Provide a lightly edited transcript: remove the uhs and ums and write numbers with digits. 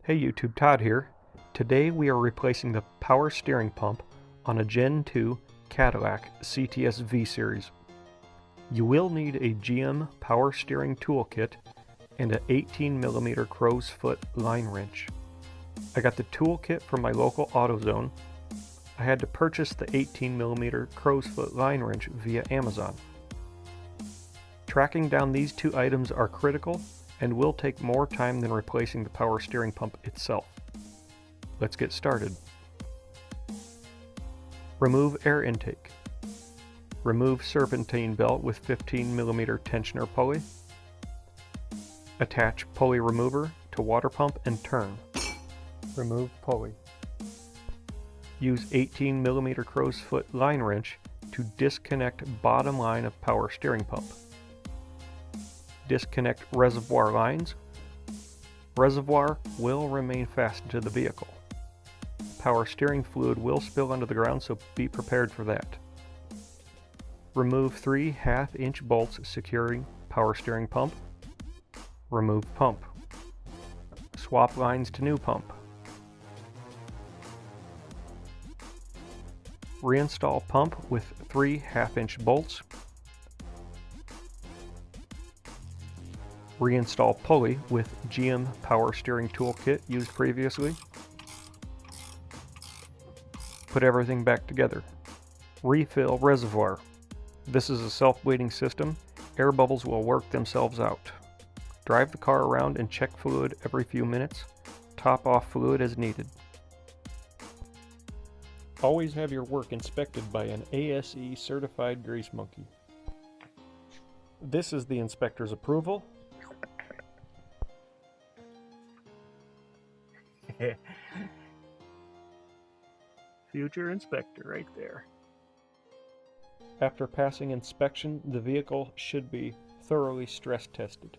Hey YouTube, Todd here. Today we are replacing the power steering pump on a Gen 2 Cadillac CTS-V series. You will need a GM power steering toolkit and an 18mm crow's foot line wrench. I got the toolkit from my local AutoZone. I had to purchase the 18mm crow's foot line wrench via Amazon. Tracking down these two items are critical and will take more time than replacing the power steering pump itself. Let's get started. Remove air intake. Remove serpentine belt with 15mm tensioner pulley. Attach pulley remover to water pump and turn. Remove pulley. Use 18mm crow's foot line wrench to disconnect bottom line of power steering pump. Disconnect reservoir lines. Reservoir will remain fastened to the vehicle. Power steering fluid will spill onto the ground, so be prepared for that. Remove 3 1/2-inch bolts securing power steering pump. Remove pump. Swap lines to new pump. Reinstall pump with 3 1/2-inch bolts. Reinstall pulley with GM power steering toolkit used previously. Put everything back together. Refill reservoir. This is a self-bleeding system. Air bubbles will work themselves out. Drive the car around and check fluid every few minutes. Top off fluid as needed. Always have your work inspected by an ASE certified grease monkey. This is the inspector's approval. Future inspector right there. After passing inspection, the vehicle should be thoroughly stress tested.